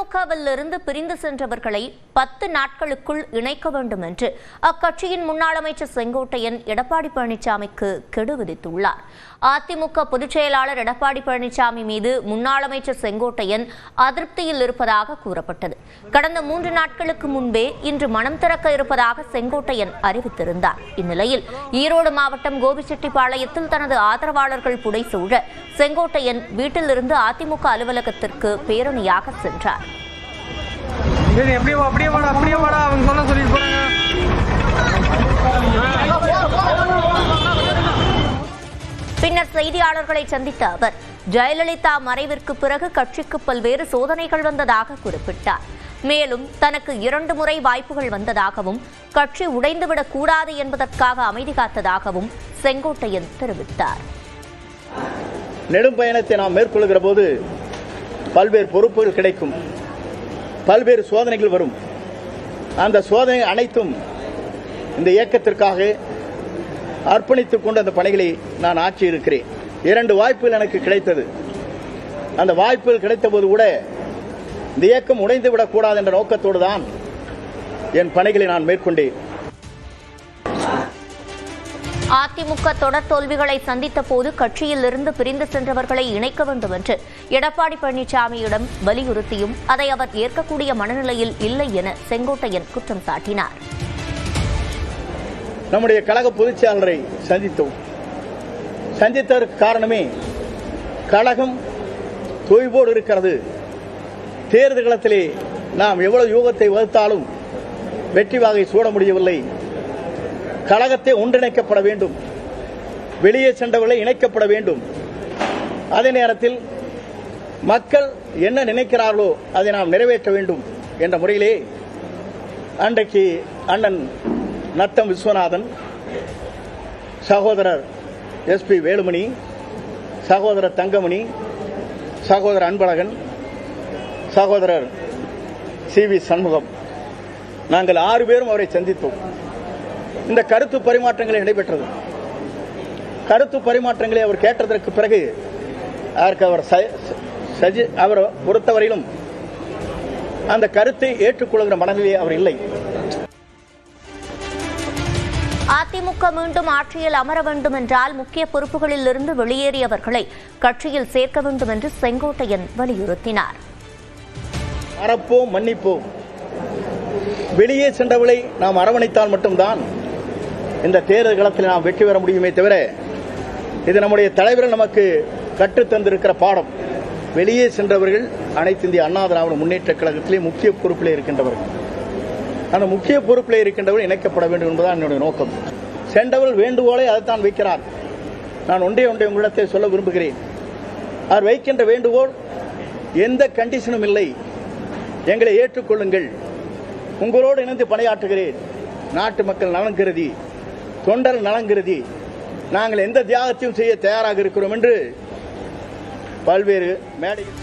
அதிமுகவில் இருந்து பிரிந்து சென்றவர்களை 10 நாட்களுக்குள் இணைக்க வேண்டும் என்று அக்கட்சியின் முன்னாள் அமைச்சர் செங்கோட்டையன் எடப்பாடி பழனிசாமிக்கு கெடு விதித்துள்ளார். அதிமுக பொதுச் செயலாளர் எடப்பாடி பழனிசாமி மீது முன்னாள் அமைச்சர் செங்கோட்டையன் அதிருப்தியில் இருப்பதாக கூறப்பட்டது. கடந்த 3 நாட்களுக்கு முன்பே இன்று மனம் திறக்க இருப்பதாக செங்கோட்டையன் அறிவித்திருந்தார். இந்நிலையில் ஈரோடு மாவட்டம் கோபிச்செட்டிப்பாளையத்தில் தனது ஆதரவாளர்கள் புடைசூழ செங்கோட்டையன் வீட்டிலிருந்து அதிமுக அலுவலகத்திற்கு பேரணியாக சென்றார். பின்னர் செய்தியாளர்களை சந்தித்த அவர் ஜெயலலிதா மறைவிற்கு பிறகு கட்சிக்கு பல்வேறு சோதனைகள் வந்ததாக குறிப்பிட்டார். மேலும் தனக்கு 2 முறை வாய்ப்புகள் வந்ததாகவும் கட்சி உடைந்துவிடக் கூடாது என்பதற்காக அமைதி காத்ததாகவும் செங்கோட்டையன் தெரிவித்தார். நெடும் பயணத்தை நாம் மேற்கொள்கிற போது பல்வேறு பொறுப்புகள் கிடைக்கும், பல்வேறு சோதனைகள் வரும். அந்த சோதனை அனைத்தும் இந்த இயக்கத்திற்காக அர்ப்பணித்துக் கொண்டு அந்த பணிகளை நான் ஆற்றி இருக்கிறேன். 2 வாய்ப்புகள் எனக்கு கிடைத்தது. அந்த வாய்ப்புகள் கிடைத்த போது கூட இந்த இயக்கம் உடைந்துவிடக் கூடாது என்ற நோக்கத்தோடு தான் என் பணிகளை நான் மேற்கொண்டேன். அதிமுக தொடர் தோல்விகளை சந்தித்த போது கட்சியில் இருந்து பிரிந்து சென்றவர்களை இணைக்க வேண்டும் என்று எடப்பாடி பழனிசாமியிடம் வலியுறுத்தியும் அதை அவர் ஏற்கக்கூடிய மனநிலையில் இல்லை என செங்கோட்டையன் குற்றம் சாட்டினார். நம்முடைய கழக பொதுச் செயலாளரை சந்தித்தோம். சந்தித்ததற்கு காரணமே கழகம் தொய்வோடு இருக்கிறது. தேர்தல் களத்திலே நாம் எவ்வளவு யூகத்தை வகுத்தாலும் வெற்றி வாகை சூட முடியவில்லை. கழகத்தை ஒன்றிணைக்கப்பட வேண்டும், வெளியே சென்றவர்களை இணைக்கப்பட வேண்டும். அதே நேரத்தில் மக்கள் என்ன நினைக்கிறார்களோ அதை நாம் நிறைவேற்ற வேண்டும் என்ற முறையிலே அன்றைக்கு அண்ணன் நத்தம் விஸ்வநாதன், சகோதரர் SP வேலுமணி, சகோதரர் தங்கமணி, சகோதரர் அன்பழகன், சகோதரர் CV சண்முகம், நாங்கள் 6 பேரும் அவரை சந்தித்தோம். இந்த கருத்து பரிமாற்றங்களை நடைபெற்றது. கருத்து பரிமாற்றங்களை அவர் கேட்டதற்கு பிறகு அவர் பொறுத்தவரையிலும் அந்த கருத்தை ஏற்றுக்கொள்கிற மனநிலையே அவர் இல்லை. அதிமுக மீண்டும் ஆட்சியில் அமர வேண்டும் என்றால் முக்கிய பொறுப்புகளில் இருந்து வெளியேறியவர்களை கட்சியில் சேர்க்க வேண்டும் என்று செங்கோட்டையன் வலியுறுத்தினார். மறப்போம், மன்னிப்போம். வெளியே சென்றவர்களை நாம் அரவணைத்தால் மட்டும்தான் இந்த தேர்தல் களத்தில் நாம் வெற்றி பெற முடியுமே தவிர, இது நம்முடைய தலைவர்கள் நமக்கு கற்றுத்தந்திருக்கிற பாடம். வெளியே சென்றவர்கள் அனைத்து இந்திய அண்ணா திராவிட முன்னேற்ற கழகத்திலே முக்கிய பொறுப்பிலே இருக்கின்றவர்கள். அந்த முக்கிய பொறுப்பிலே இருக்கின்றவர்கள் இணைக்கப்பட வேண்டும் என்பதுதான் என்னுடைய நோக்கம். சென்றவர்கள் வேண்டுகோளை அதைத்தான் வைக்கிறார். நான் ஒன்றே உங்களிடத்தை சொல்ல விரும்புகிறேன். அவர் வைக்கின்ற வேண்டுகோள் எந்த கண்டிஷனும் இல்லை. எங்களை ஏற்றுக்கொள்ளுங்கள், உங்களோடு இணைந்து பணியாற்றுகிறேன், நாட்டு மக்கள் நலன் கருதி, தொண்டர் நலன் கருதி நாங்கள் எந்த தியாகத்தையும் செய்ய தயாராக இருக்கிறோம் என்று பல்வேறு மேடைகள்